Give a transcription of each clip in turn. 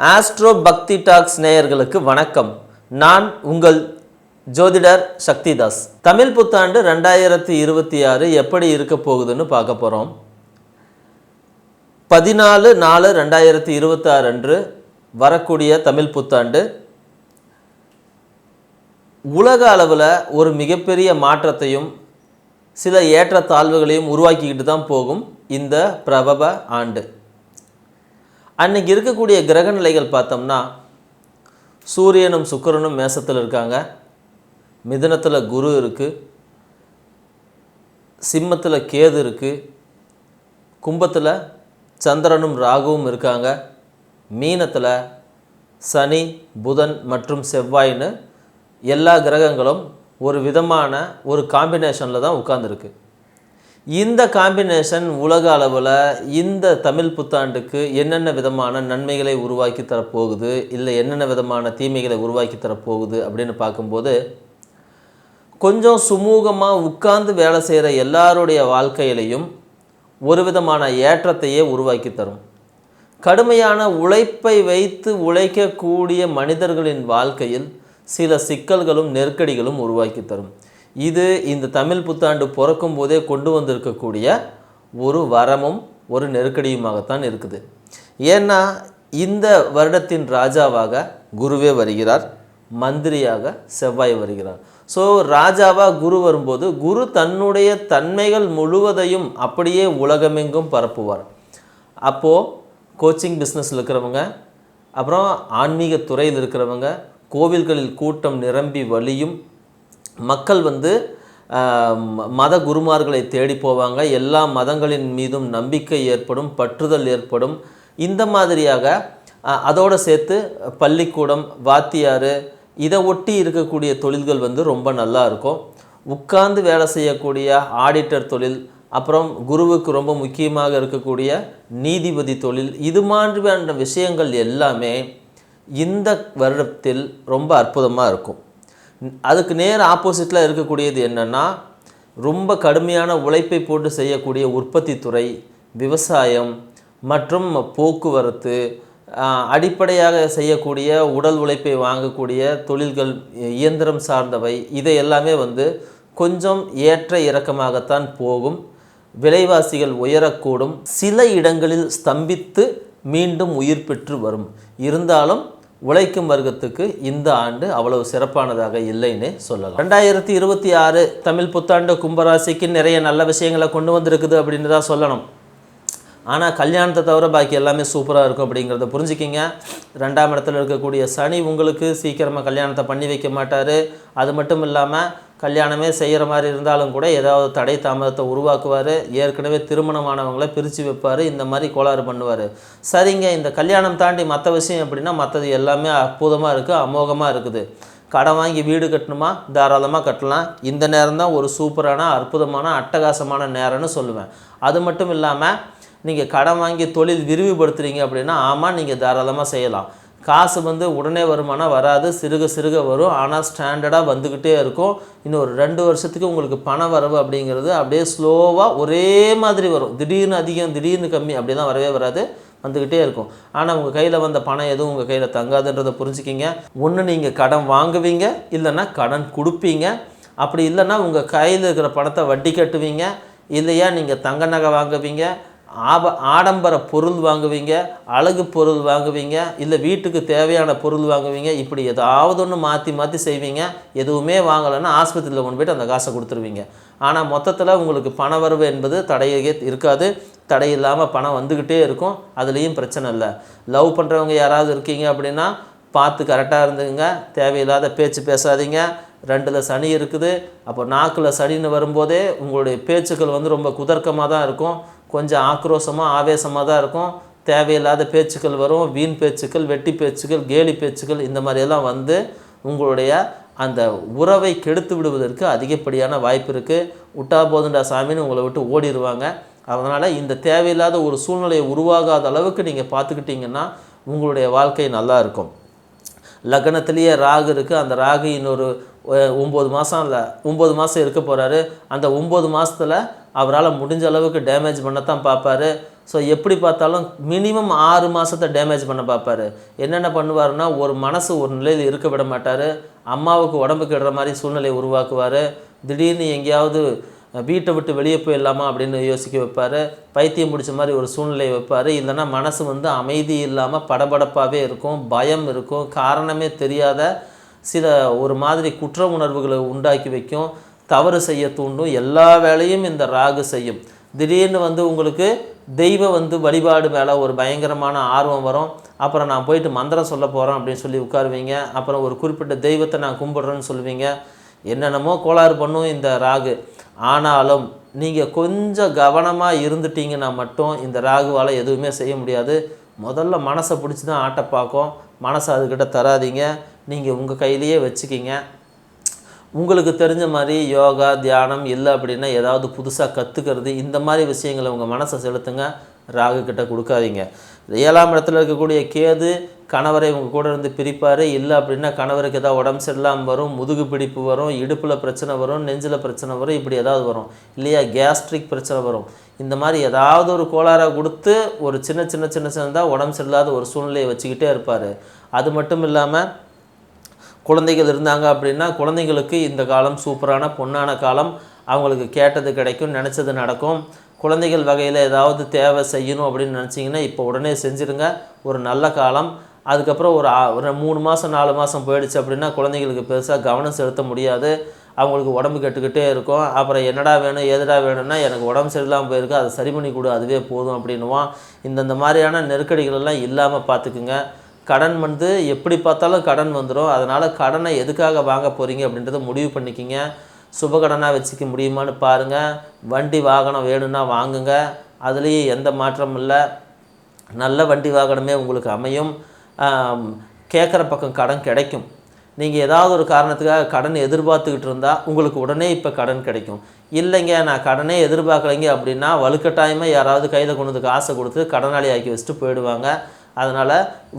Astro பக்தி tax நேயர்களுக்கு வணக்கம். நான் உங்கள் ஜோதிடர் சக்திதாஸ். தமிழ் புத்தாண்டு 2026 எப்படி இருக்க போகுதுன்னு பார்க்க போகிறோம். 14/4/2026 அன்று வரக்கூடிய தமிழ் புத்தாண்டு உலக அளவில் ஒரு மிகப்பெரிய மாற்றத்தையும் சில ஏற்றத்தாழ்வுகளையும் உருவாக்கிக்கிட்டு தான் போகும் இந்த பிரபவ ஆண்டு. அன்றைக்கி இருக்கக்கூடிய கிரக நிலைகள் பார்த்தோம்னா, சூரியனும் சுக்கிரனும் மேசத்தில் இருக்காங்க, மிதுனத்தில் குரு இருக்குது, சிம்மத்தில் கேது இருக்குது, கும்பத்தில் சந்திரனும் ராகுவும் இருக்காங்க, மீனத்தில் சனி புதன் மற்றும் செவ்வாய்னு எல்லா கிரகங்களும் ஒரு விதமான ஒரு காம்பினேஷனில் தான் உட்கார்ந்துருக்கு. இந்த காம்பினேஷன் உலக அளவில் இந்த தமிழ் புத்தாண்டுக்கு என்னென்ன விதமான நன்மைகளை உருவாக்கி தரப்போகுது, இல்லை என்னென்ன விதமான தீமைகளை உருவாக்கி தரப்போகுது அப்படின்னு பார்க்கும்போது, கொஞ்சம் சுமூகமாக உட்கார்ந்து வேலை செய்கிற எல்லாருடைய வாழ்க்கையிலையும் ஒரு விதமான ஏற்றத்தையே உருவாக்கி தரும். கடுமையான உழைப்பை வைத்து உழைக்கக்கூடிய மனிதர்களின் வாழ்க்கையில் சில சிக்கல்களும் நெருக்கடிகளும் உருவாக்கி தரும். இது இந்த தமிழ் புத்தாண்டு பிறக்கும் போதே கொண்டு வந்திருக்கக்கூடிய ஒரு வரமும் ஒரு நெருக்கடியுமாகத்தான் இருக்குது. ஏன்னா இந்த வருடத்தின் ராஜாவாக குருவே வருகிறார், மந்திரியாக செவ்வாய் வருகிறார். ஸோ ராஜாவாக குரு வரும்போது குரு தன்னுடைய தன்மைகள் முழுவதையும் அப்படியே உலகமெங்கும் பரப்புவார். அப்போது கோச்சிங் பிஸ்னஸில் இருக்கிறவங்க, அப்புறம் ஆன்மீக துறையில் இருக்கிறவங்க, கோவில்களில் கூட்டம் நிரம்பி வழியும், மக்கள் மத குருமார்களை தேடி போவாங்க, எல்லா மதங்களின் மீதும் நம்பிக்கை ஏற்படும், பற்றுதல் ஏற்படும். இந்த மாதிரியாக அதோடு சேர்த்து பள்ளிக்கூடம், வாத்தியார், இதை ஒட்டி இருக்கக்கூடிய தொழில்கள் ரொம்ப நல்லா இருக்கும். உட்கார்ந்து வேலை செய்யக்கூடிய ஆடிட்டர் தொழில், அப்புறம் குருவுக்கு ரொம்ப முக்கியமாக இருக்கக்கூடிய நீதிபதி தொழில், இது மாதிரியான விஷயங்கள் எல்லாமே இந்த வருடத்தில் ரொம்ப அற்புதமாக இருக்கும். அதுக்கு நேர் ஆப்போசிட்டில் இருக்கக்கூடியது என்னென்னா, ரொம்ப கடுமையான உழைப்பை போட்டு செய்யக்கூடிய உற்பத்தி துறை, விவசாயம் மற்றும் போக்குவரத்து, அடிப்படையாக செய்யக்கூடிய உடல் உழைப்பை வாங்கக்கூடிய தொழில்கள், இயந்திரம் சார்ந்தவை, இதை எல்லாமே கொஞ்சம் ஏற்ற இறக்கமாகத்தான் போகும். விலைவாசிகள் உயரக்கூடும், சில இடங்களில் ஸ்தம்பித்து மீண்டும் உயிர் பெற்று வரும். இருந்தாலும் உழைக்கும் வர்க்கத்துக்கு இந்த ஆண்டு அவ்வளவு சிறப்பானதாக இல்லைன்னு சொல்லலாம். 2026 தமிழ் புத்தாண்டு கும்பராசிக்கு நிறைய நல்ல விஷயங்களை கொண்டு வந்திருக்குது அப்படின்னு தான் சொல்லணும். ஆனால் கல்யாணத்தை தவிர பாக்கி எல்லாமே சூப்பராக இருக்கும் அப்படிங்கிறத புரிஞ்சுக்கிங்க. 2ஆம் இடத்துல இருக்கக்கூடிய சனி உங்களுக்கு சீக்கிரமாக கல்யாணத்தை பண்ணி வைக்க மாட்டார். அது மட்டும் இல்லாமல் கல்யாணமே செய்கிற மாதிரி இருந்தாலும் கூட ஏதாவது தடை தாமதத்தை உருவாக்குவார். ஏற்கனவே திருமணமானவங்களை பிரித்து வைப்பார். இந்த மாதிரி கோளாறு பண்ணுவார். சரிங்க, இந்த கல்யாணம் தாண்டி மற்ற விஷயம் எப்படின்னா, மற்றது எல்லாமே அற்புதமாக இருக்குது, அமோகமாக இருக்குது. கடன் வாங்கி வீடு கட்டணுமா, தாராளமாக கட்டலாம். இந்த நேரம் தான் ஒரு சூப்பரான அற்புதமான அட்டகாசமான நேரம்னு சொல்லுவேன். அது மட்டும் இல்லாமல் நீங்கள் கடன் வாங்கி தொழில் விரிவுபடுத்துகிறீங்க அப்படின்னா, ஆமாம், நீங்கள் தாராளமாக செய்யலாம். காசு உடனே வருமானம் வராது, சிறுக சிறுக வரும். ஆனால் ஸ்டாண்டர்டாக வந்துக்கிட்டே இருக்கும். இன்னும் ஒரு 2 வருஷத்துக்கு உங்களுக்கு பண வரவு அப்படிங்கிறது அப்படியே ஸ்லோவாக ஒரே மாதிரி வரும். திடீர்னு அதிகம், திடீர்னு கம்மி, அப்படி தான் வரவே வராது, வந்துக்கிட்டே இருக்கும். ஆனால் உங்கள் கையில் வந்த பணம் எதுவும் உங்கள் கையில் தங்காதுன்றதை புரிஞ்சுக்கிங்க. ஒன்று நீங்கள் கடன் வாங்குவீங்க, இல்லைன்னா கடன் கொடுப்பீங்க. அப்படி இல்லைன்னா உங்கள் கையில் இருக்கிற பணத்தை வட்டி கட்டுவீங்க, இல்லையா நீங்கள் தங்க நகை வாங்குவீங்க, ஆடம்பர பொருள் வாங்குவீங்க, அழகு பொருள் வாங்குவீங்க, இல்லை வீட்டுக்கு தேவையான பொருள் வாங்குவீங்க. இப்படி ஏதாவது ஒன்று மாற்றி மாற்றி செய்வீங்க. எதுவுமே வாங்கலைன்னா ஆஸ்பத்திரியில் கொண்டு போய்ட்டு அந்த காசை கொடுத்துருவீங்க. ஆனால் மொத்தத்தில் உங்களுக்கு பண வரவு என்பது தடையே இருக்காது. தடை இல்லாமல் பணம் வந்துக்கிட்டே இருக்கும். அதுலேயும் பிரச்சனை இல்லை. லவ் பண்ணுறவங்க யாராவது இருக்கீங்க அப்படின்னா பார்த்து கரெக்டாக இருந்துங்க. தேவையில்லாத பேச்சு பேசாதீங்க. 2ல் சனி இருக்குது. அப்போ நாக்கில் சனின்னு வரும்போதே உங்களுடைய பேச்சுக்கள் ரொம்ப குதர்க்கமாக தான் இருக்கும். கொஞ்சம் ஆக்ரோஷமாக ஆவேசமாக தான் இருக்கும். தேவையில்லாத பேச்சுக்கள் வரும். வீண் பேச்சுக்கள், வெட்டி பேச்சுக்கள், கேலி பேச்சுக்கள், இந்த மாதிரியெல்லாம் உங்களுடைய அந்த உறவை கெடுத்து விடுவதற்கு அதிகப்படியான வாய்ப்பு இருக்குது. விட்டா போதுண்டா சாமின்னு உங்களை விட்டு ஓடிடுவாங்க. அதனால் இந்த தேவையில்லாத ஒரு சூழ்நிலையை உருவாகாத அளவுக்கு நீங்கள் பார்த்துக்கிட்டிங்கன்னா உங்களுடைய வாழ்க்கை நல்லா இருக்கும். லக்னத்திலேயே ராகு இருக்குது. அந்த ராகு இன்னொரு 9 மாதம் இல்லை 9 மாதம் இருக்க போகிறாரு. அந்த 9 மாதத்தில் அவரால் முடிஞ்ச அளவுக்கு டேமேஜ் பண்ணத்தான் பார்ப்பார். ஸோ எப்படி பார்த்தாலும் மினிமம் 6 மாதத்தை டேமேஜ் பண்ண பார்ப்பார். என்னென்ன பண்ணுவாருன்னா, ஒரு மனசு ஒரு நிலையில் இருக்க விட மாட்டார். அம்மாவுக்கு உடம்பு கெடுற மாதிரி சூழ்நிலையை உருவாக்குவார். திடீர்னு எங்கேயாவது வீட்டை விட்டு வெளியே போயிடலாமா அப்படின்னு யோசிக்க வைப்பார். பைத்தியம் பிடிச்ச மாதிரி ஒரு சூழ்நிலையை வைப்பார். இல்லைன்னா மனசு வந்து அமைதி இல்லாமல் படபடப்பாகவே இருக்கும், பயம் இருக்கும், காரணமே தெரியாத சில ஒரு மாதிரி குற்ற உணர்வுகளை உண்டாக்கி வைக்கும், தவறு செய்ய தூண்டும். எல்லா வேலையும் இந்த ராகு செய்யும். திடீர்னு வந்து உங்களுக்கு தெய்வ வந்து வழிபாடு மேலே ஒரு பயங்கரமான ஆர்வம் வரும். அப்புறம் நான் போயிட்டு மந்திரம் சொல்ல போகிறேன் அப்படின்னு சொல்லி உட்காருவீங்க. அப்புறம் ஒரு குறிப்பிட்ட தெய்வத்தை நான் கும்பிட்றேன்னு சொல்லுவீங்க. என்னென்னமோ கோளாறு பண்ணும் இந்த ராகு. ஆனாலும் நீங்கள் கொஞ்சம் கவனமாக இருந்துட்டீங்கன்னா மட்டும் இந்த ராகுவால் எதுவுமே செய்ய முடியாது. முதல்ல மனசை பிடிச்சி தான் ஆட்ட பார்க்கும். மனசை அதுக்கிட்ட தராதிங்க, நீங்கள் உங்கள் கையிலேயே வச்சுக்கிங்க. உங்களுக்கு தெரிஞ்ச மாதிரி யோகா தியானம் இல்லை அப்படின்னா ஏதாவது புதுசாக கற்றுக்கிறது, இந்த மாதிரி விஷயங்களை உங்கள் மனசை செலுத்துங்க. ராகு கிட்ட கொடுக்காதீங்க. 7ஆம் இடத்துல இருக்கக்கூடிய கேது கணவரை உங்கள் கூட இருந்து பிரிப்பார். இல்லை அப்படின்னா கணவருக்கு ஏதாவது உடம்பு சரியில்லாமல் வரும், முதுகு பிடிப்பு வரும், இடுப்பில் பிரச்சனை வரும், நெஞ்சில் பிரச்சனை வரும், இப்படி ஏதாவது வரும். இல்லையா கேஸ்ட்ரிக் பிரச்சனை வரும். இந்த மாதிரி ஏதாவது ஒரு கோளாறாக கொடுத்து ஒரு சின்னதாக உடம்பு சரியில்லாத ஒரு சூழ்நிலையை வச்சுக்கிட்டே இருப்பார். அது மட்டும் இல்லாமல் குழந்தைகள் இருந்தாங்க அப்படின்னா குழந்தைங்களுக்கு இந்த காலம் சூப்பரான பொன்னான காலம். அவங்களுக்கு கேட்டது கிடைக்கும், நினச்சது நடக்கும். குழந்தைகள் வகையில் ஏதாவது தேவை செய்யணும் அப்படின்னு நினச்சிங்கன்னா இப்போ உடனே செஞ்சுருங்க. ஒரு நல்ல காலம். அதுக்கப்புறம் ஒரு 3 மாதம் 4 மாதம் போயிடுச்சு அப்படின்னா குழந்தைங்களுக்கு பெருசாக கவனம் செலுத்த முடியாது. அவங்களுக்கு உடம்பு கெட்டுக்கிட்டே இருக்கும். அப்புறம் என்னடா வேணும் ஏதுடா வேணும்னா, எனக்கு உடம்பு சரியில்லாமல் போயிருக்கு, அதை சரி பண்ணி கொடு, அதுவே போதும் அப்படின்னுவான். இந்த மாதிரியான நெருக்கடிகளெல்லாம் இல்லாமல் பார்த்துக்குங்க. கடன் வந்து எப்படி பார்த்தாலும் கடன் வந்துடும். அதனால் கடனை எதுக்காக வாங்க போகிறீங்க அப்படின்றத முடிவு பண்ணிக்கிங்க. சுபகடனாக வச்சுக்க முடியுமான்னு பாருங்கள். வண்டி வாகனம் வேணும்னா வாங்குங்க, அதுலேயும் எந்த மாற்றமும் இல்லை. நல்ல வண்டி வாகனமே உங்களுக்கு அமையும். கேட்குற பக்கம் கடன் கிடைக்கும். நீங்கள் ஏதாவது ஒரு காரணத்துக்காக கடன் எதிர்பார்த்துக்கிட்டு இருந்தால் உங்களுக்கு உடனே இப்போ கடன் கிடைக்கும். இல்லைங்க நான் கடனே எதிர்பார்க்கலைங்க அப்படின்னா வலுக்கட்டாயமாக யாராவது கையில் கொண்டு வந்து காசை கொடுத்து கடனாளி ஆக்கி வச்சுட்டு போயிடுவாங்க. அதனால்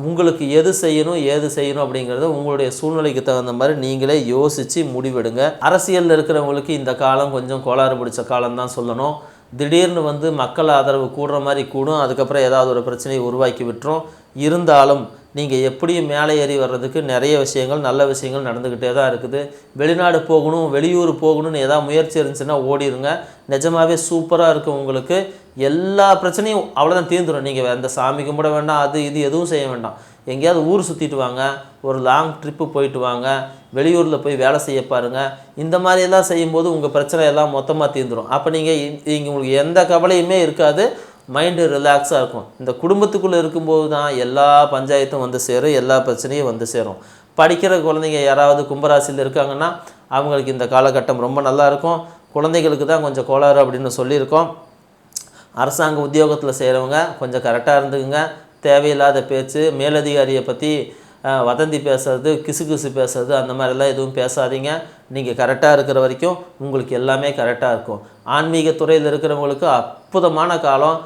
உங்களுக்கு எது செய்யணும் ஏது செய்யணும் அப்படிங்கிறத உங்களுடைய சூழ்நிலைக்கு தகுந்த மாதிரி நீங்களே யோசித்து முடிவெடுங்க. அரசியலில் இருக்கிறவங்களுக்கு இந்த காலம் கொஞ்சம் கோளாறு பிடிச்ச காலம்தான் சொல்லணும். திடீர்னு வந்து மக்கள் ஆதரவு கூடுற மாதிரி கூடும். அதுக்கப்புறம் ஏதாவது ஒரு பிரச்சனையை உருவாக்கி விட்டுரும். இருந்தாலும் நீங்கள் எப்படியும் மேலே ஏறி வர்றதுக்கு நிறைய விஷயங்கள் நல்ல விஷயங்கள் நடந்துக்கிட்டே தான் இருக்குது. வெளிநாடு போகணும் வெளியூர் போகணும்னு ஏதாவது முயற்சி இருந்துச்சுன்னா ஓடிடுங்க. நிஜமாகவே சூப்பராக இருக்கும். உங்களுக்கு எல்லா பிரச்சனையும் அவ்வளோதான் தீர்ந்துடும். நீங்கள் அந்த சாமி கும்பிட வேண்டாம், அது இது எதுவும் செய்ய வேண்டாம். எங்கேயாவது ஊர் சுற்றிட்டு வாங்க, ஒரு லாங் ட்ரிப்பு போயிட்டு வாங்க, வெளியூரில் போய் வேலை செய்ய பாருங்கள். இந்த மாதிரியெல்லாம் செய்யும்போது உங்கள் பிரச்சனை எல்லாம் மொத்தமாக தீர்ந்துடும். அப்போ நீங்கள் உங்களுக்கு எந்த கவலையுமே இருக்காது, மைண்டு ரிலாக்ஸாக இருக்கும். இந்த குடும்பத்துக்குள்ளே இருக்கும்போது தான் எல்லா பஞ்சாயத்தும் வந்து சேரும், எல்லா பிரச்சனையும் வந்து சேரும். படிக்கிற குழந்தைங்க யாராவது கும்பராசியில் இருக்காங்கன்னா அவங்களுக்கு இந்த காலகட்டம் ரொம்ப நல்லாயிருக்கும். குழந்தைகளுக்கு தான் கொஞ்சம் கோளாறு அப்படின்னு சொல்லியிருக்கோம். அரசாங்க உத்தியோகத்தில் செய்கிறவங்க கொஞ்சம் கரெக்டாக இருந்துக்குங்க. தேவையில்லாத பேச்சு, மேலதிகாரியை பற்றி வதந்தி பேசுறது, கிசுகிசு பேசுறது, அந்த மாதிரிலாம் எதுவும் பேசாதீங்க. நீங்கள் கரெக்டாக இருக்கிற வரைக்கும் உங்களுக்கு எல்லாமே கரெக்டாக இருக்கும். ஆன்மீக துறையில் இருக்கிறவங்களுக்கு அற்புதமான காலம்.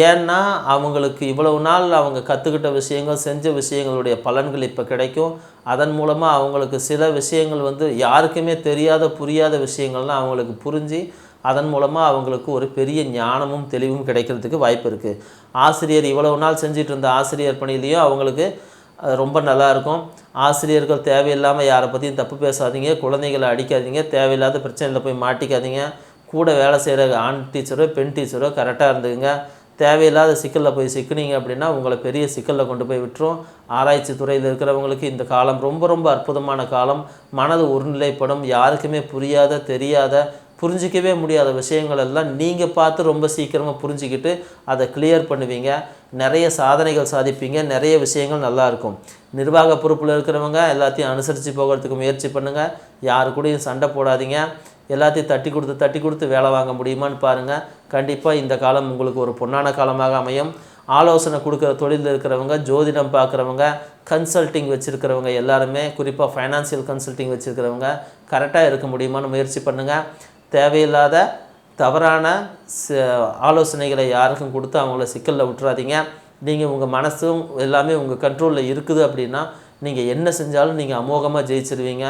ஏன்னா அவங்களுக்கு இவ்வளவு நாள் அவங்க கற்றுக்கிட்ட விஷயங்கள் செஞ்ச விஷயங்களுடைய பலன்கள் இப்போ கிடைக்கும். அதன் மூலமாக அவங்களுக்கு சில விஷயங்கள் வந்து யாருக்குமே தெரியாத புரியாத விஷயங்கள்லாம் அவங்களுக்கு புரிஞ்சு அதன் மூலமாக அவங்களுக்கு ஒரு பெரிய ஞானமும் தெளிவும் கிடைக்கிறதுக்கு வாய்ப்பு இருக்குது. ஆசிரியர் இவ்வளவு நாள் செஞ்சிட்டு இருந்த ஆசிரியர் பணியிலையும் அவங்களுக்கு ரொம்ப நல்லாயிருக்கும். ஆசிரியர்கள் தேவையில்லாமல் யாரை பற்றியும் தப்பு பேசாதீங்க, குழந்தைகளை அடிக்காதீங்க, தேவையில்லாத பிரச்சனையில் போய் மாட்டிக்காதீங்க. கூட வேலை செய்கிற ஆண் டீச்சரோ பெண் டீச்சரோ கரெக்டாக இருந்துங்க. தேவையில்லாத சிக்கலில் போய் சிக்கினீங்க அப்படின்னா உங்களை பெரிய சிக்கலில் கொண்டு போய் விட்டுரும். ஆராய்ச்சி துறையில் இருக்கிறவங்களுக்கு இந்த காலம் ரொம்ப ரொம்ப அற்புதமான காலம். மனது ஒருநிலைப்படும். யாருக்குமே புரியாத தெரியாத புரிஞ்சிக்கவே முடியாத விஷயங்கள் எல்லாம் நீங்கள் பார்த்து ரொம்ப சீக்கிரமாக புரிஞ்சிக்கிட்டு அதை கிளியர் பண்ணுவீங்க. நிறைய சாதனைகள் சாதிப்பீங்க. நிறைய விஷயங்கள் நல்லாயிருக்கும். நிர்வாக பொறுப்பில் இருக்கிறவங்க எல்லாத்தையும் அனுசரித்து போகிறதுக்கு முயற்சி பண்ணுங்கள். யாரு கூடயும் சண்டை போடாதீங்க. எல்லாத்தையும் தட்டி கொடுத்து வேலை வாங்க முடியுமான்னு பாருங்கள். கண்டிப்பாக இந்த காலம் உங்களுக்கு ஒரு பொன்னான காலமாக அமையும். ஆலோசனை கொடுக்குற தொழிலில் இருக்கிறவங்க, ஜோதிடம் பார்க்குறவங்க, கன்சல்ட்டிங் வச்சுருக்கிறவங்க எல்லாருமே, குறிப்பாக ஃபைனான்சியல் கன்சல்ட்டிங் வச்சுருக்கிறவங்க கரெக்டாக இருக்க முடியுமான்னு முயற்சி பண்ணுங்கள். தேவையில்லாத தவறான ஆலோசனைகளை யாருக்கும் கொடுத்து அவங்கள சிக்கலில் விட்டுறாதீங்க. நீங்கள் உங்கள் மனசும் எல்லாமே உங்கள் கண்ட்ரோலில் இருக்குது அப்படின்னா நீங்கள் என்ன செஞ்சாலும் நீங்கள் அமோகமாக ஜெயிச்சிருவீங்க.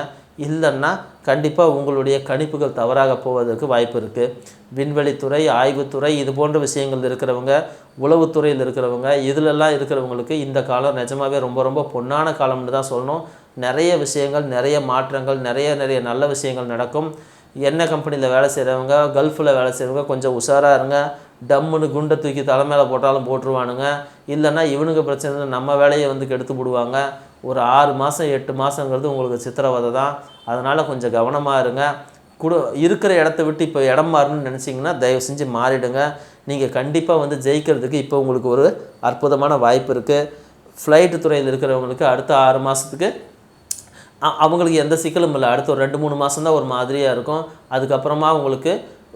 இல்லைன்னா கண்டிப்பாக உங்களுடைய கணிப்புகள் தவறாக போவதற்கு வாய்ப்பு இருக்குது. விண்வெளித்துறை, ஆய்வுத்துறை இது போன்ற விஷயங்கள் இருக்கிறவங்க, உளவுத்துறையில் இருக்கிறவங்க, இதிலெல்லாம் இருக்கிறவங்களுக்கு இந்த காலம் நிஜமாகவே ரொம்ப ரொம்ப பொன்னான காலம்னு தான் சொல்லணும். நிறைய விஷயங்கள், நிறைய மாற்றங்கள், நிறைய நல்ல விஷயங்கள் நடக்கும். எண்ணெய் கம்பெனியில் வேலை செய்கிறவங்க, கல்ஃபில் வேலை செய்கிறவங்க கொஞ்சம் உஷாராக இருங்க. டம்முன்னு குண்டை தூக்கி தலைமையில் போட்டாலும் போட்டுருவானுங்க. இல்லைன்னா இவனுங்க பிரச்சனை நம்ம வேலையை வந்து கெடுத்து விடுவாங்க. ஒரு 6 மாதம் 8 மாதங்கிறது உங்களுக்கு சித்திரவதை தான். அதனால் கொஞ்சம் கவனமாக இருங்க. இருக்கிற இடத்த விட்டு இப்போ இடம் மாறணும்னு நினச்சிங்கன்னா தயவு செஞ்சு மாறிடுங்க. நீங்கள் கண்டிப்பாக வந்து ஜெயிக்கிறதுக்கு இப்போ உங்களுக்கு ஒரு அற்புதமான வாய்ப்பு இருக்குது. ஃப்ளைட்டு துறையில் இருக்கிறவங்களுக்கு அடுத்த 6 மாதத்துக்கு அவங்களுக்கு எந்த சிக்கலும் இல்லை. அடுத்த ஒரு 2-3 மாதம் தான் ஒரு மாதிரியாக இருக்கும். அதுக்கப்புறமா உங்களுக்கு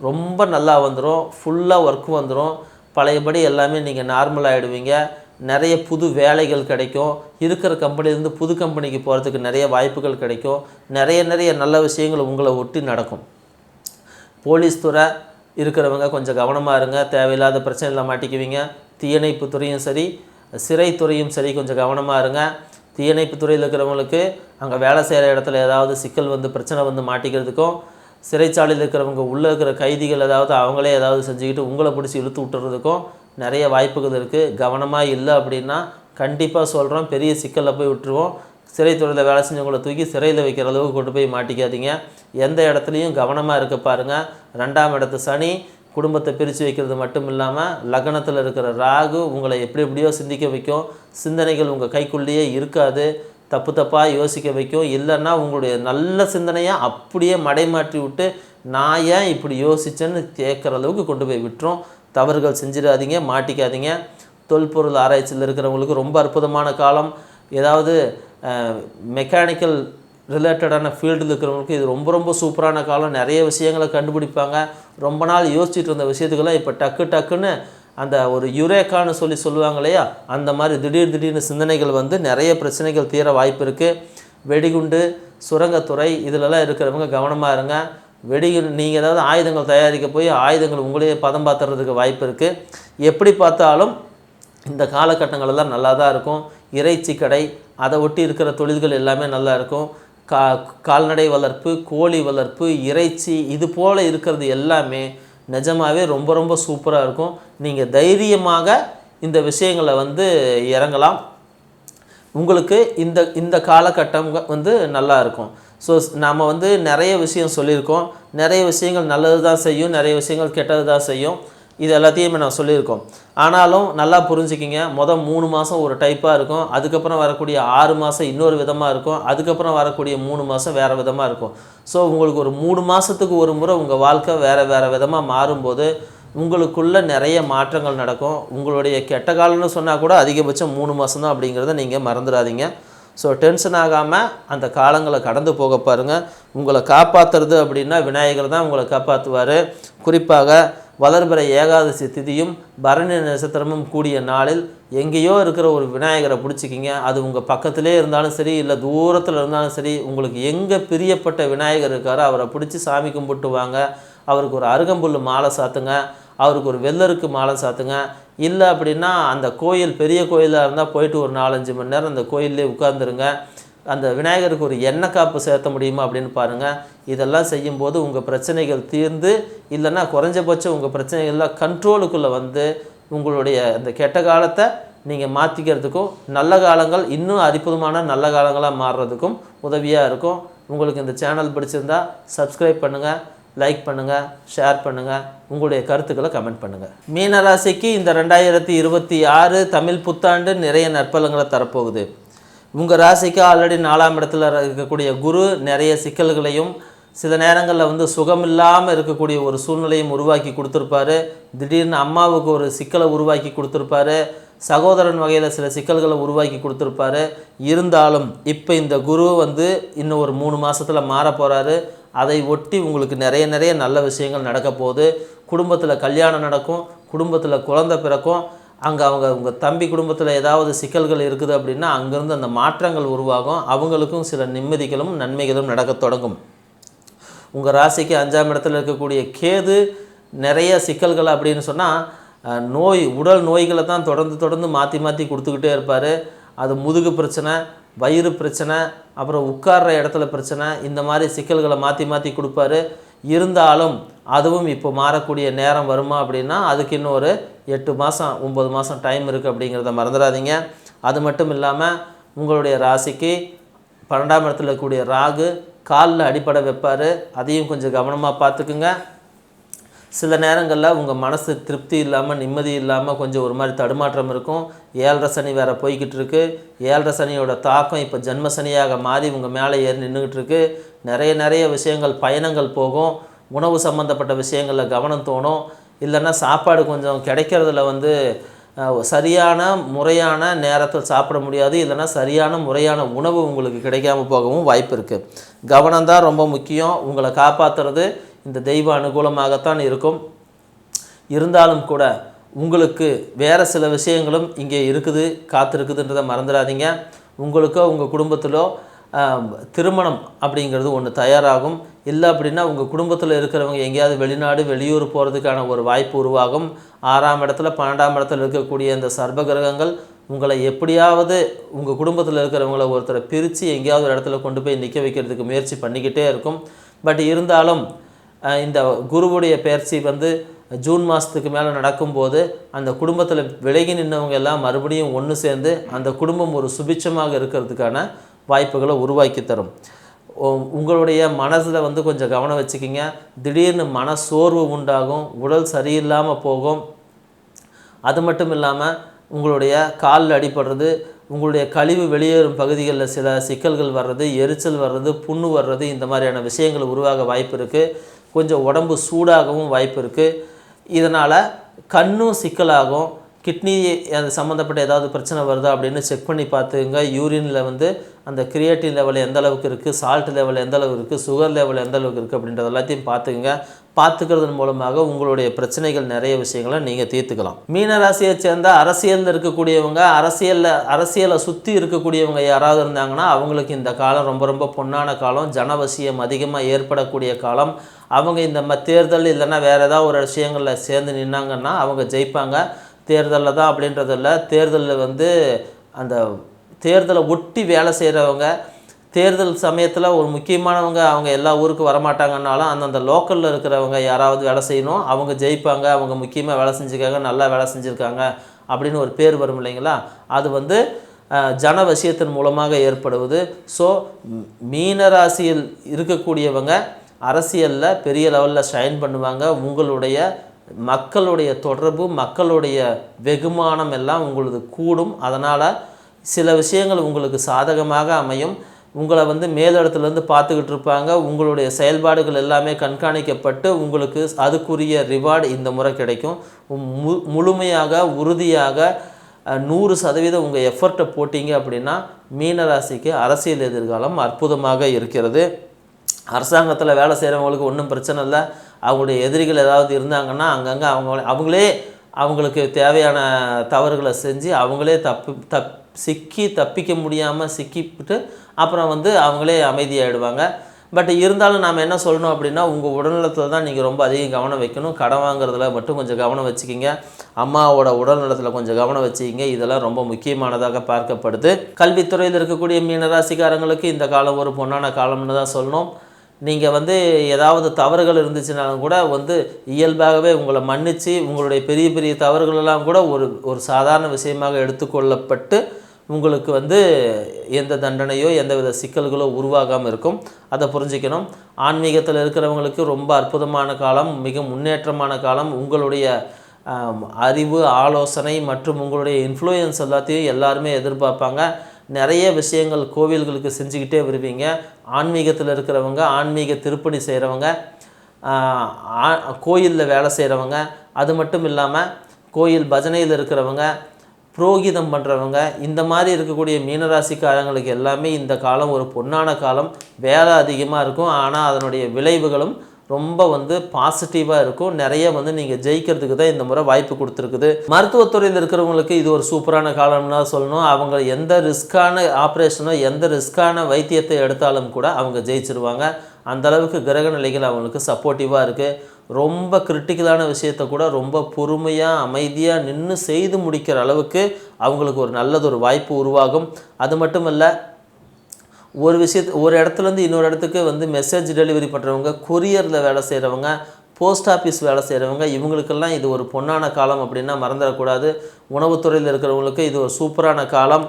ரொம்ப நல்லா வந்துடும். ஃபுல்லாக ஒர்க் வந்துடும். பழையபடி எல்லாமே நீங்கள் நார்மல் ஆகிடுவீங்க. நிறைய புது வேலைகள் கிடைக்கும். இருக்கிற கம்பெனிலேருந்து புது கம்பெனிக்கு போகிறதுக்கு நிறைய வாய்ப்புகள் கிடைக்கும். நிறைய நல்ல விஷயங்கள் உங்களை ஒட்டி நடக்கும். போலீஸ் துறை இருக்கிறவங்க கொஞ்சம் கவனமாக இருங்க. தேவையில்லாத பிரச்சனையில் மாட்டிக்குவீங்க. தீயணைப்பு துறையும் சரி, சிறைத்துறையும் சரி, கொஞ்சம் கவனமாக இருங்க. தீயணைப்பு துறையில் இருக்கிறவங்களுக்கு அங்கே வேலை செய்கிற இடத்துல ஏதாவது சிக்கல் வந்து பிரச்சனை வந்து மாட்டிக்கிறதுக்கும், சிறைச்சாலையில் இருக்கிறவங்க உள்ளே இருக்கிற கைதிகள் ஏதாவது அவங்களே ஏதாவது செஞ்சுக்கிட்டு உங்களை பிடிச்சி இழுத்து விட்டுறதுக்கும் நிறைய வாய்ப்புகள் இருக்குது. கவனமாக இல்லை அப்படின்னா கண்டிப்பாக சொல்கிறோம் பெரிய சிக்கலில் போய் விட்டுருவோம். சிறைத்துறையில் வேலை செஞ்சவங்களை தூக்கி சிறையில் வைக்கிற அளவுக்கு கொண்டு போய் மாட்டிக்காதீங்க. எந்த இடத்துலையும் கவனமாக இருக்க பாருங்கள். 2ஆம் இடத்து சனி குடும்பத்தை பிரித்து வைக்கிறது மட்டும் இல்லாமல் லக்னத்தில் இருக்கிற ராகு உங்களை எப்படியோ சிந்திக்க வைக்கும். சிந்தனைகள் உங்கள் கைக்குள்ளேயே இருக்காது. தப்பாக யோசிக்க வைக்கும். இல்லைன்னா உங்களுடைய நல்ல சிந்தனையை அப்படியே மடைமாற்றி விட்டு நான் ஏன் இப்படி யோசித்தேன்னு கேட்குற அளவுக்கு கொண்டு போய் விட்டுரும். தவறுகள் செஞ்சிடாதீங்க, மாட்டிக்காதீங்க. தொல்பொருள் ஆராய்ச்சியில் இருக்கிறவங்களுக்கு ரொம்ப அற்புதமான காலம். ஏதாவது மெக்கானிக்கல் ரிலேட்டடான ஃபீல்டில் இருக்கிறவங்களுக்கு இது ரொம்ப சூப்பரான காலம். நிறைய விஷயங்களை கண்டுபிடிப்பாங்க. ரொம்ப நாள் யோசிச்சுட்டு இருந்த விஷயத்துக்கெல்லாம் இப்போ டக்குன்னு அந்த ஒரு யுரேக்கான்னு சொல்லுவாங்க இல்லையா, அந்த மாதிரி திடீர்னு சிந்தனைகள் வந்து நிறைய பிரச்சனைகள் தீர வாய்ப்பு இருக்குது. வெடிகுண்டு, சுரங்கத்துறை இதிலெல்லாம் இருக்கிறவங்க கவனமாக இருங்க. நீங்கள் ஏதாவது ஆயுதங்கள் தயாரிக்க போய் ஆயுதங்கள் உங்களே பதம் பார்த்துறதுக்கு வாய்ப்பு இருக்குது. எப்படி பார்த்தாலும் இந்த காலகட்டங்களெல்லாம் நல்லா தான் இருக்கும். இறைச்சி கடை, அதை ஒட்டி இருக்கிற தொழில்கள் எல்லாமே நல்லா இருக்கும். கால்நடை வளர்ப்பு, கோழி வளர்ப்பு, இறைச்சி இது போல் இருக்கிறது எல்லாமே நிஜமாகவே ரொம்ப சூப்பராக இருக்கும். நீங்கள் தைரியமாக இந்த விஷயங்களை வந்து இறங்கலாம். உங்களுக்கு இந்த காலகட்டம் வந்து நல்லா இருக்கும். ஸோ நாம் வந்து நிறைய விஷயம் சொல்லியிருக்கோம். நிறைய விஷயங்கள் நல்லது தான் செய்யும், நிறைய விஷயங்கள் கெட்டது தான் செய்யும். இது எல்லாத்தையுமே நான் சொல்லியிருக்கோம். ஆனாலும் நல்லா புரிஞ்சுக்கிங்க. 3 மாதம் ஒரு டைப்பாக இருக்கும். அதுக்கப்புறம் வரக்கூடிய 6 மாதம் இன்னொரு விதமாக இருக்கும். அதுக்கப்புறம் வரக்கூடிய 3 மாதம் வேறு விதமாக இருக்கும். ஸோ உங்களுக்கு ஒரு 3 மாதத்துக்கு ஒரு முறை உங்கள் வாழ்க்கை வேறு விதமாக மாறும்போது உங்களுக்குள்ள நிறைய மாற்றங்கள் நடக்கும். உங்களுடைய கெட்ட காலம்னு சொன்னால் கூட அதிகபட்சம் 3 மாதம் தான் அப்படிங்கிறத நீங்கள் மறந்துடாதீங்க. ஸோ டென்ஷன் ஆகாமல் அந்த காலங்களை கடந்து போக பாருங்கள். உங்களை காப்பாற்றுறது அப்படின்னா விநாயகர் தான் உங்களை காப்பாற்றுவார். குறிப்பாக வளர்பிறை ஏகாதசி திதியும் பரணி நட்சத்திரமும் கூடிய நாளில் எங்கேயோ இருக்கிற ஒரு விநாயகரை பிடிச்சிக்கிங்க. அது உங்கள் பக்கத்திலே இருந்தாலும் சரி, இல்லை தூரத்தில் இருந்தாலும் சரி, உங்களுக்கு எங்கே பிரியப்பட்ட விநாயகர் இருக்காரோ அவரை பிடிச்சி சாமி கும்பிட்டு வாங்க. அவருக்கு ஒரு அருகம்புல் மாலை சாத்துங்க, அவருக்கு ஒரு வெள்ளருக்கு மாலை சாத்துங்க. இல்லை அப்படின்னா அந்த கோயில் பெரிய கோயிலாக இருந்தால் போயிட்டு ஒரு 4-5 மணி நேரம் அந்த கோயிலே உட்கார்ந்துருங்க. அந்த விநாயகருக்கு ஒரு எண்ணெய் காப்பு சேர்த்த முடியுமா அப்படின்னு பாருங்கள். இதெல்லாம் செய்யும்போது உங்கள் பிரச்சனைகள் தீர்ந்து, இல்லைன்னா குறைஞ்சபட்சம் உங்கள் பிரச்சனைகள்லாம் கண்ட்ரோலுக்குள்ளே வந்து உங்களுடைய அந்த கெட்ட காலத்தை நீங்கள் மாற்றிக்கிறதுக்கும், நல்ல காலங்கள் இன்னும் அற்புதமான நல்ல காலங்களாக மாறுறதுக்கும் உதவியாக இருக்கும். உங்களுக்கு இந்த சேனல் பிடிச்சிருந்தா சப்ஸ்கிரைப் பண்ணுங்கள், லைக் பண்ணுங்கள், ஷேர் பண்ணுங்கள், உங்களுடைய கருத்துக்களை கமெண்ட் பண்ணுங்கள். மீனராசிக்கு இந்த 2026 தமிழ் புத்தாண்டு நிறைய நற்பலங்களை தரப்போகுது. உங்கள் ராசிக்கு ஆல்ரெடி 4ஆம் இடத்துல இருக்கக்கூடிய குரு நிறைய சிக்கல்களையும் சில நேரங்களில் வந்து சுகமில்லாமல் இருக்கக்கூடிய ஒரு சூழ்நிலையும் உருவாக்கி கொடுத்துருப்பாரு. திடீர்னு அம்மாவுக்கு ஒரு சிக்கலை உருவாக்கி கொடுத்துருப்பாரு. சகோதரன் வகையில் சில சிக்கல்களை உருவாக்கி கொடுத்துருப்பாரு. இருந்தாலும் இப்போ இந்த குரு வந்து இன்னும் ஒரு 3 மாதத்தில் மாற போகிறாரு. அதை ஒட்டி உங்களுக்கு நிறைய நல்ல விஷயங்கள் நடக்க போகுது. குடும்பத்தில் கல்யாணம் நடக்கும், குடும்பத்தில் குழந்தை பிறக்கும். அங்கே உங்கள் தம்பி குடும்பத்தில் ஏதாவது சிக்கல்கள் இருக்குது அப்படின்னா அங்கேருந்து அந்த மாற்றங்கள் உருவாகும். அவங்களுக்கும் சில நிம்மதிகளும் நன்மைகளும் நடக்க தொடங்கும். உங்கள் ராசிக்கு 5ஆம் இடத்துல இருக்கக்கூடிய கேது நிறைய சிக்கல்கள் அப்படின்னு சொன்னால் உடல் நோய்களை தான் தொடர்ந்து மாற்றி கொடுத்துக்கிட்டே இருப்பார். அது முதுகு பிரச்சனை, வயிறு பிரச்சனை, அப்புறம் உட்கார்ற இடத்துல பிரச்சனை, இந்த மாதிரி சிக்கல்களை மாற்றி மாற்றி கொடுப்பாரு. இருந்தாலும் அதுவும் இப்போ மாறக்கூடிய நேரம் வருமா அப்படின்னா அதுக்கு இன்னும் ஒரு 8 மாதம் 9 மாதம் டைம் இருக்குது அப்படிங்கிறத மறந்துடாதீங்க. அது மட்டும் இல்லாமல் உங்களுடைய ராசிக்கு 12ஆம் இடத்துல இருக்கக்கூடிய ராகு காலில் அடிப்படை வைப்பார். அதையும் கொஞ்சம் கவனமாக பார்த்துக்குங்க. சில நேரங்களில் உங்கள் மனசு திருப்தி இல்லாமல் நிம்மதி இல்லாமல் கொஞ்சம் ஒரு மாதிரி தடுமாற்றம் இருக்கும். 7.5 சனி வேறு போய்கிட்டு இருக்குது. 7.5 சனியோட தாக்கம் இப்போ ஜென்ம சனியாக மாறி உங்கள் மேலே ஏறி நின்றுக்கிட்டு இருக்குது. நிறைய விஷயங்கள் பயணங்கள் போகும். உணவு சம்மந்தப்பட்ட விஷயங்களில் கவனம் தோணும். இல்லைன்னா சாப்பாடு கொஞ்சம் கிடைக்கிறதுல வந்து சரியான முறையான நேரத்தில் சாப்பிட முடியாது. இல்லைன்னா சரியான முறையான உணவு உங்களுக்கு கிடைக்காமல் போகவும் வாய்ப்பு இருக்குது. கவனம்தான் ரொம்ப முக்கியம். உங்களை காப்பாற்றுறது இந்த தெய்வ அனுகூலமாகத்தான் இருக்கும். இருந்தாலும் கூட உங்களுக்கு வேறு சில விஷயங்களும் இங்கே இருக்குது, காத்திருக்குதுன்றதை மறந்துடாதீங்க. உங்களுக்கோ உங்கள் குடும்பத்திலோ திருமணம் அப்படிங்கிறது ஒன்று தயாராகும். இல்லை அப்படின்னா உங்கள் குடும்பத்தில் இருக்கிறவங்க எங்கேயாவது வெளிநாடு வெளியூர் போகிறதுக்கான ஒரு வாய்ப்பு உருவாகும். 6ஆம் இடத்துல 12ஆம் இடத்துல இருக்கக்கூடிய இந்த சர்ப கிரகங்கள் உங்களை எப்படியாவது உங்கள் குடும்பத்தில் இருக்கிறவங்கள ஒருத்தரை பிரித்து எங்கேயாவது ஒரு இடத்துல கொண்டு போய் நிற்க வைக்கிறதுக்கு முயற்சி பண்ணிக்கிட்டே இருக்கும். பட் இருந்தாலும் இந்த குருவுடைய பயிற்சி வந்து ஜூன் மாதத்துக்கு மேலே நடக்கும்போது அந்த குடும்பத்தில் விலகி நின்றவங்க எல்லாம் மறுபடியும் ஒன்று சேர்ந்து அந்த குடும்பம் ஒரு சுபிட்சமாக இருக்கிறதுக்கான வாய்ப்புகளை உருவாக்கி தரும். உங்களுடைய மனசில் வந்து கொஞ்சம் கவனம் வச்சுக்கிங்க. திடீர்னு மன சோர்வு உண்டாகும், உடல் சரியில்லாமல் போகும். அது மட்டும் இல்லாமல் உங்களுடைய காலில் அடிபடுறது, உங்களுடைய கழிவு வெளியேறும் பகுதிகளில் சில சிக்கல்கள் வர்றது, எரிச்சல் வர்றது, புண்ணு வர்றது, இந்த மாதிரியான விஷயங்கள் உருவாக வாய்ப்பு இருக்குது. கொஞ்சம் உடம்பு சூடாகவும் வாய்ப்பு இருக்குது. இதனால் கண்ணும் சிக்கலாகும். கிட்னி அது சம்மந்தப்பட்ட ஏதாவது பிரச்சனை வருதா அப்படின்னு செக் பண்ணி பார்த்துங்க. யூரினில் வந்து அந்த கிரியேட்டின் லெவல் எந்த அளவுக்கு இருக்குது, சால்ட் லெவல் எந்த அளவுக்கு இருக்குது, சுகர் லெவல் எந்த அளவுக்கு இருக்குது அப்படின்றது எல்லாத்தையும் பார்த்துக்குங்க. பார்த்துக்கிறதன் மூலமாக உங்களுடைய பிரச்சனைகள் நிறைய விஷயங்களை நீங்கள் தீர்த்துக்கலாம். மீனராசியை சேர்ந்த அரசியலில் இருக்கக்கூடியவங்க, அரசியலை சுற்றி இருக்கக்கூடியவங்க யாராவது இருந்தாங்கன்னா அவங்களுக்கு இந்த காலம் ரொம்ப ரொம்ப பொன்னான காலம். ஜனவசியம் அதிகமாக ஏற்படக்கூடிய காலம். அவங்க இந்த தேர்தல் இல்லைன்னா வேறு ஏதாவது ஒரு விஷயங்களில் சேர்ந்து நின்னாங்கன்னா அவங்க ஜெயிப்பாங்க. தேர்தலில் தான் அப்படின்றதில்ல, தேர்தலில் வந்து அந்த தேர்தலை ஒட்டி வேலை செய்கிறவங்க, தேர்தல் சமயத்தில் ஒரு முக்கியமானவங்க அவங்க எல்லா ஊருக்கு வரமாட்டாங்கன்னாலும் அந்தந்த லோக்கலில் இருக்கிறவங்க யாராவது வேலை செய்யணும், அவங்க ஜெயிப்பாங்க, அவங்க முக்கியமாக வேலை செஞ்சுருக்காங்க, நல்லா வேலை செஞ்சுருக்காங்க அப்படின்னு ஒரு பேர் வரும் இல்லைங்களா. அது வந்து ஜனவசியத்தின் மூலமாக ஏற்படுவது. ஸோ மீனராசியில் இருக்கக்கூடியவங்க அரசியலில் பெரிய லெவலில் ஷைன் பண்ணுவாங்க. உங்களுடைய மக்களுடைய தொடர்பு, மக்களுடைய வெகுமானம் எல்லாம் உங்களுக்கு கூடும். அதனால் சில விஷயங்கள் உங்களுக்கு சாதகமாக அமையும். உங்களை வந்து மேலிடத்துலேருந்து பார்த்துக்கிட்டு இருப்பாங்க. உங்களுடைய செயல்பாடுகள் எல்லாமே கண்காணிக்கப்பட்டு உங்களுக்கு அதுக்குரிய ரிவார்டு இந்த முறை கிடைக்கும். முழுமையாக உறுதியாக 100% உங்கள் எஃபர்ட்டை போட்டிங்க அப்படின்னா மீனராசிக்கு அரசியல் எதிர்காலம் அற்புதமாக இருக்கிறது. அரசாங்கத்தில் வேலை செய்கிறவங்களுக்கு ஒன்றும் பிரச்சனை இல்லை. அவங்களுடைய எதிரிகள் ஏதாவது இருந்தாங்கன்னா அங்கங்கே அவங்களே அவங்களுக்கு தேவையான தவறுகளை செஞ்சு அவங்களே தப்பிக்க முடியாமல் சிக்கிவிட்டு அப்புறம் வந்து அவங்களே அமைதியாகிடுவாங்க. பட் இருந்தாலும் நாம் என்ன சொல்லணும் அப்படின்னா உங்கள் உடல்நலத்தில் தான் நீங்கள் ரொம்ப அதிகம் கவனம் வைக்கணும். கடன் வாங்குறதுல மட்டும் கொஞ்சம் கவனம் வச்சுக்கிங்க. அம்மாவோட உடல்நலத்தில் கொஞ்சம் கவனம் வச்சுக்கிங்க. இதெல்லாம் ரொம்ப முக்கியமானதாக பார்க்கப்படுது. கல்வித்துறையில் இருக்கக்கூடிய மீனராசிக்காரங்களுக்கு இந்த காலம் ஒரு பொன்னான காலம்னு தான் சொல்லணும். நீங்கள் வந்து ஏதாவது தவறுகள் இருந்துச்சுனாலும் கூட வந்து இயல்பாகவே உங்களை மன்னித்து உங்களுடைய பெரிய பெரிய தவறுகளெல்லாம் கூட ஒரு சாதாரண விஷயமாக எடுத்துக்கொள்ளப்பட்டு உங்களுக்கு வந்து எந்த தண்டனையோ எந்தவித சிக்கல்களோ உருவாகாமல் இருக்கும். அதை புரிஞ்சிக்கணும். ஆன்மீகத்தில் இருக்கிறவங்களுக்கு ரொம்ப அற்புதமான காலம், மிக முன்னேற்றமான காலம். உங்களுடைய அறிவு, ஆலோசனை மற்றும் உங்களுடைய இன்ஃப்ளூயன்ஸ் எல்லாத்தையும் எல்லாருமே எதிர்பார்ப்பாங்க. நிறைய விஷயங்கள் கோவில்களுக்கு செஞ்சுக்கிட்டே வருவீங்க. ஆன்மீகத்தில் இருக்கிறவங்க, ஆன்மீக திருப்பணி செய்கிறவங்க, கோயிலில் வேலை செய்கிறவங்க, அது மட்டும் இல்லாமல் கோயில் பஜனையில் இருக்கிறவங்க, புரோகிதம் பண்ணுறவங்க, இந்த மாதிரி இருக்கக்கூடிய மீனராசிக்காரங்களுக்கு எல்லாமே இந்த காலம் ஒரு பொன்னான காலம். வேலை அதிகமாக இருக்கும், ஆனால் அதனுடைய விளைவுகளும் ரொம்ப வந்து பாசிட்டிவாக இருக்கும். நிறைய வந்து நீங்கள் ஜெயிக்கிறதுக்கு தான் இந்த முறை வாய்ப்பு கொடுத்துருக்குது. மருத்துவத்துறையில் இருக்கிறவங்களுக்கு இது ஒரு சூப்பரான காலம்னா சொல்லணும். அவங்க எந்த ரிஸ்க்கான ஆப்ரேஷனோ எந்த ரிஸ்க்கான வைத்தியத்தை எடுத்தாலும் கூட அவங்க ஜெயிச்சிருவாங்க. அந்தளவுக்கு கிரக நிலைகள் அவங்களுக்கு சப்போர்ட்டிவாக இருக்குது. ரொம்ப கிரிட்டிக்கலான விஷயத்தை கூட ரொம்ப பொறுமையாக அமைதியாக நின்று செய்து முடிக்கிற அளவுக்கு அவங்களுக்கு ஒரு நல்லதொரு வாய்ப்பு உருவாகும். அது மட்டும் இல்லை, ஒரு இடத்துலேருந்து இன்னொரு இடத்துக்கு வந்து மெசேஜ் டெலிவரி பண்ணுறவங்க, கொரியரில் வேலை செய்கிறவங்க, போஸ்ட் ஆஃபீஸ் வேலை செய்கிறவங்க, இவங்களுக்கெல்லாம் இது ஒரு பொன்னான காலம் அப்படின்னா மறந்துடக்கூடாது. உணவுத்துறையில் இருக்கிறவங்களுக்கு இது ஒரு சூப்பரான காலம்.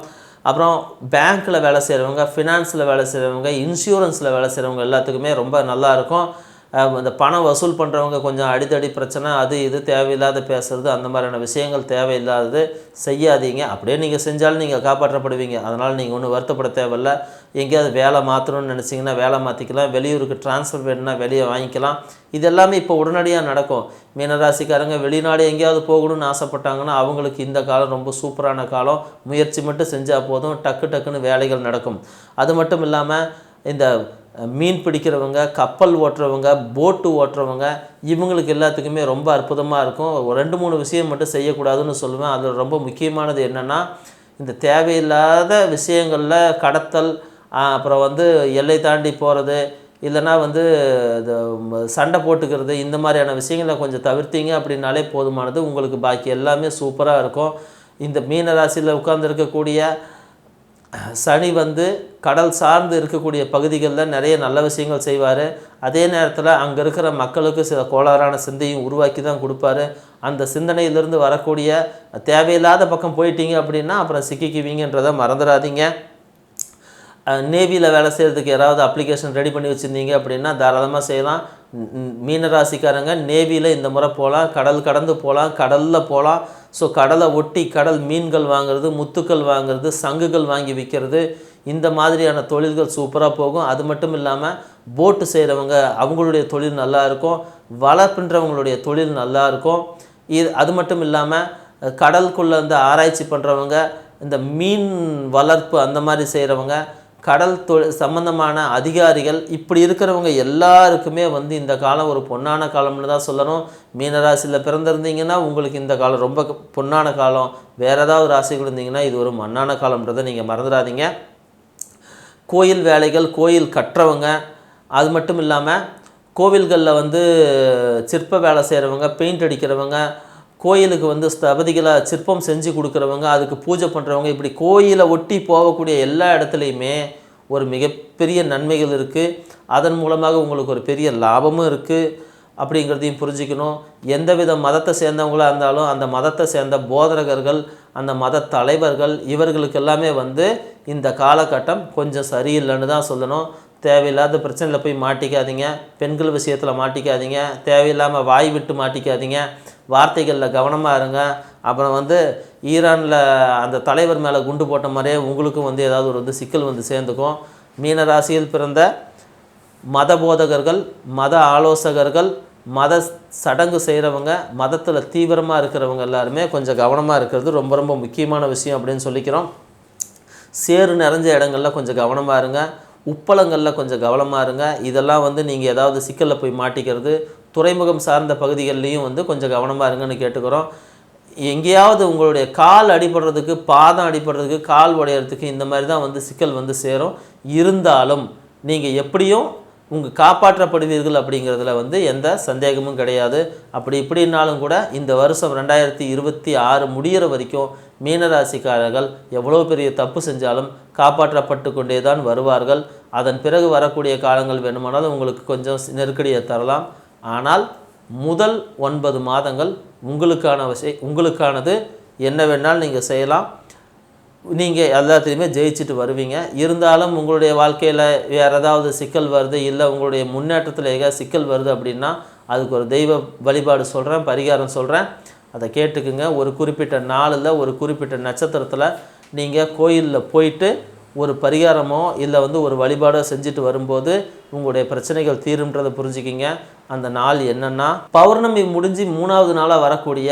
அப்புறம் பேங்க்கில் வேலை செய்கிறவங்க, ஃபினான்ஸில் வேலை செய்கிறவங்க, இன்சூரன்ஸில் வேலை செய்கிறவங்க எல்லாத்துக்குமே ரொம்ப நல்லாயிருக்கும். இந்த பணம் வசூல் பண்ணுறவங்க கொஞ்சம் அடித்தடி பிரச்சனை, அது இது தேவையில்லாத பேசுகிறது, அந்த மாதிரியான விஷயங்கள் தேவையில்லாதது செய்யாதீங்க. அப்படியே நீங்கள் செஞ்சாலும் நீங்கள் காப்பாற்றப்படுவீங்க. அதனால் நீங்கள் ஒன்றும் வருத்தப்பட தேவையில்லை. எங்கேயாவது வேலை மாற்றணும்னு நினச்சிங்கன்னா வேலை மாற்றிக்கலாம், வெளியூருக்கு ட்ரான்ஸ்ஃபர் வேணும்னா வெளியே வாங்கிக்கலாம். இது எல்லாமே இப்போ உடனடியாக நடக்கும். மீனராசிக்காரங்க வெளிநாடு எங்கேயாவது போகணும்னு ஆசைப்பட்டாங்கன்னா அவங்களுக்கு இந்த காலம் ரொம்ப சூப்பரான காலம். முயற்சி மட்டும் செஞ்சால் போதும், டக்குன்னு வேலைகள் நடக்கும். அது மட்டும் இல்லாமல் இந்த மீன் பிடிக்கிறவங்க, கப்பல் ஓட்டுறவங்க, போட்டு ஓட்டுறவங்க, இவங்களுக்கு எல்லாத்துக்குமே ரொம்ப அற்புதமாக இருக்கும். ஒரு 2-3 விஷயம் மட்டும் செய்யக்கூடாதுன்னு சொல்லுவேன். அதில் ரொம்ப முக்கியமானது என்னென்னா, இந்த தேவையில்லாத விஷயங்களில் கடத்தல், அப்புறம் வந்து எல்லை தாண்டி போகிறது, இல்லைனா வந்து இந்த சண்டை போட்டுக்கிறது, இந்த மாதிரியான விஷயங்களை கொஞ்சம் தவிர்த்தீங்க அப்படின்னாலே போதுமானது. உங்களுக்கு பாக்கி எல்லாமே சூப்பராக இருக்கும். இந்த மீன ராசியில் உட்கார்ந்துருக்கக்கூடிய சனி வந்து கடல் சார்ந்து இருக்கக்கூடிய பகுதிகளில் நிறைய நல்ல விஷயங்கள் செய்வார். அதே நேரத்தில் அங்கே இருக்கிற மக்களுக்கு சில கோளாறான சிந்தையும் உருவாக்கி தான் கொடுப்பாரு. அந்த சிந்தனையிலிருந்து வரக்கூடிய தேவையில்லாத பக்கம் போயிட்டீங்க அப்படின்னா அப்புறம் சிக்கிக்குவீங்கன்றதை மறந்துடாதீங்க. நேவியில் வேலை செய்கிறதுக்கு யாராவது அப்ளிகேஷன் ரெடி பண்ணி வச்சுருந்தீங்க அப்படின்னா தாராளமாக செய்யலாம். மீனராசிக்காரங்க நேவியில் இந்த முறை போகலாம், கடல் கடந்து போகலாம், கடலில் போகலாம். ஸோ கடலை ஒட்டி கடல் மீன்கள் வாங்குறது, முத்துக்கள் வாங்குறது, சங்குகள் வாங்கி விற்கிறது, இந்த மாதிரியான தொழில்கள் சூப்பராக போகும். அது மட்டும் இல்லாமல் போட்டு செய்கிறவங்க அவங்களுடைய தொழில் நல்லாயிருக்கும், வலை பின்றவங்களுடைய தொழில் நல்லாயிருக்கும். அது மட்டும் இல்லாமல் கடலுக்குள்ளே வந்து ஆராய்ச்சி பண்ணுறவங்க, இந்த மீன் வளர்ப்பு அந்த மாதிரி செய்கிறவங்க, கடல் சம்பந்தமான அதிகாரிகள், இப்படி இருக்கிறவங்க எல்லாருக்குமே வந்து இந்த காலம் ஒரு பொன்னான காலம்னு தான் சொல்லணும். மீனராசியில் பிறந்திருந்தீங்கன்னா உங்களுக்கு இந்த காலம் ரொம்ப பொன்னான காலம். வேறு ஏதாவது ராசிகள் இருந்தீங்கன்னா இது ஒரு மண்ணான காலம்ன்றதை நீங்கள் மறந்துடாதீங்க. கோயில் வேலைகள், கோயில் கட்டுறவங்க, அது மட்டும் இல்லாமல் கோவில்களில் வந்து சிற்ப வேலை செய்கிறவங்க, பெயிண்ட் அடிக்கிறவங்க, கோயிலுக்கு வந்து ஸ்தபதிகளாக சிற்பம் செஞ்சு கொடுக்குறவங்க, அதுக்கு பூஜை பண்ணுறவங்க, இப்படி கோயிலை ஒட்டி போகக்கூடிய எல்லா இடத்துலையுமே ஒரு மிகப்பெரிய நன்மைகள் இருக்குது. அதன் மூலமாக உங்களுக்கு ஒரு பெரிய லாபமும் இருக்குது அப்படிங்கிறதையும் புரிஞ்சுக்கணும். எந்தவித மதத்தை சேர்ந்தவங்களாக இருந்தாலும் அந்த மதத்தை சேர்ந்த போதகர்கள், அந்த மத தலைவர்கள், இவர்களுக்கு எல்லாமே வந்து இந்த காலகட்டம் கொஞ்சம் சரியில்லைன்னு தான் சொல்லணும். தேவையில்லாத பிரச்சனையில் போய் மாட்டிக்காதீங்க, பெண்கள் விஷயத்தில் மாட்டிக்காதீங்க, தேவையில்லாமல் வாய் விட்டு மாட்டிக்காதீங்க, வார்த்தைகளில் கவனமாக இருங்க. அப்புறம் வந்து ஈரானில் அந்த தலைவர் மேலே குண்டு போட்ட மாதிரியே உங்களுக்கும் வந்து ஏதாவது ஒரு சிக்கல் வந்து சேர்ந்துக்கும். மீனராசியில் பிறந்த மத போதகர்கள், மத ஆலோசகர்கள், மத சடங்கு செய்கிறவங்க, மதத்தில் தீவிரமாக இருக்கிறவங்க எல்லாருமே கொஞ்சம் கவனமாக இருக்கிறது ரொம்ப ரொம்ப முக்கியமான விஷயம் அப்படின்னு சொல்லிக்கிறோம். சேறு நிறைஞ்ச இடங்களில் கொஞ்சம் கவனமாக இருங்க, உப்பளங்களில் கொஞ்சம் கவனமாக இருங்க. இதெல்லாம் வந்து நீங்கள் ஏதாவது சிக்கலில் போய் மாட்டிக்கிறது. துறைமுகம் சார்ந்த பகுதிகள்லேயும் வந்து கொஞ்சம் கவனமாக இருங்கன்னு கேட்டுக்கிறோம். எங்கேயாவது உங்களுடைய கால் அடிபடுறதுக்கு, பாதம் அடிபடுறதுக்கு, கால் உடையிறதுக்கு இந்த மாதிரி தான் வந்து சிக்கல் வந்து சேரும். இருந்தாலும் நீங்கள் எப்படியும் காப்பாற்றப்படுவீர்கள் அப்படிங்கிறதுல வந்து எந்த சந்தேகமும் கிடையாது. அப்படி இப்படின்னாலும் கூட இந்த வருஷம் 2026 முடிகிற வரைக்கும் மீனராசிக்காரர்கள் எவ்வளோ பெரிய தப்பு செஞ்சாலும் காப்பாற்றப்பட்டு கொண்டே தான் வருவார்கள். அதன் பிறகு வரக்கூடிய காலங்கள் வேணுமானாலும் உங்களுக்கு கொஞ்சம் நெருக்கடியை தரலாம். ஆனால் முதல் 9 மாதங்கள் உங்களுக்கானது என்ன வேணாலும் நீங்கள் செய்யலாம். நீங்கள் எல்லாத்தையுமே ஜெயிச்சுட்டு வருவீங்க. இருந்தாலும் உங்களுடைய வாழ்க்கையில் வேறு ஏதாவது சிக்கல் வருது, இல்லை உங்களுடைய முன்னேற்றத்தில் எங்கேயாவது சிக்கல் வருது அப்படின்னா அதுக்கு ஒரு தெய்வ வழிபாடு சொல்கிறேன், பரிகாரம் சொல்கிறேன், அதை கேட்டுக்குங்க. ஒரு குறிப்பிட்ட நாளில், ஒரு குறிப்பிட்ட நட்சத்திரத்தில் நீங்கள் கோயிலில் போயிட்டு ஒரு பரிகாரமோ இல்லை வந்து ஒரு வழிபாடோ செஞ்சுட்டு வரும்போது உங்களுடைய பிரச்சனைகள் தீரும்ன்றதை புரிஞ்சுக்கிங்க. அந்த நாள் என்னென்னா, பௌர்ணமி முடிஞ்சு 3வது நாளாக வரக்கூடிய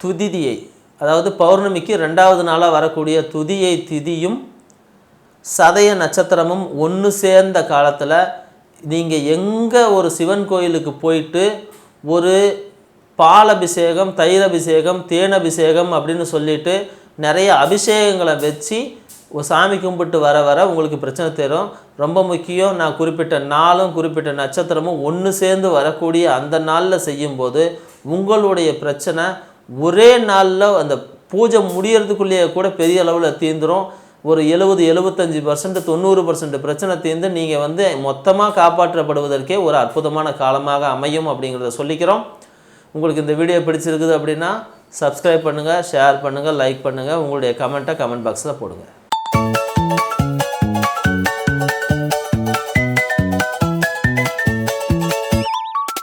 துதிதியை, அதாவது பௌர்ணமிக்கு 2வது நாளாக வரக்கூடிய துதியை திதியும் சதய நட்சத்திரமும் ஒன்று சேர்ந்த காலத்தில் நீங்கள் எங்கே ஒரு சிவன் கோயிலுக்கு போயிட்டு ஒரு பால் அபிஷேகம், தயிர் அபிஷேகம், தேன் அபிஷேகம் அப்படின்னு சொல்லிட்டு நிறைய அபிஷேகங்களை வச்சு சாமி கும்பிட்டு வர உங்களுக்கு பிரச்சனை தரும். ரொம்ப முக்கியம், நான் குறிப்பிட்ட நாளும் குறிப்பிட்ட நட்சத்திரமும் ஒன்று சேர்ந்து வரக்கூடிய அந்த நாளில் செய்யும்போது உங்களுடைய பிரச்சனை ஒரே நாளில் அந்த பூஜை முடியறதுக்குள்ளேயே கூட பெரிய அளவில் தீர்ந்துடும். ஒரு 70-75% 90% பிரச்சனை தீர்ந்து நீங்கள் வந்து மொத்தமாக காப்பாற்றப்படுவதற்கே ஒரு அற்புதமான காலமாக அமையும் அப்படிங்கிறத சொல்லிக்கிறோம். உங்களுக்கு இந்த வீடியோ பிடிச்சிருக்குது அப்படின்னா சப்ஸ்கிரைப் பண்ணுங்கள், ஷேர் பண்ணுங்கள், லைக் பண்ணுங்கள், உங்களுடைய கமெண்ட்டை கமெண்ட் பாக்ஸில் போடுங்க.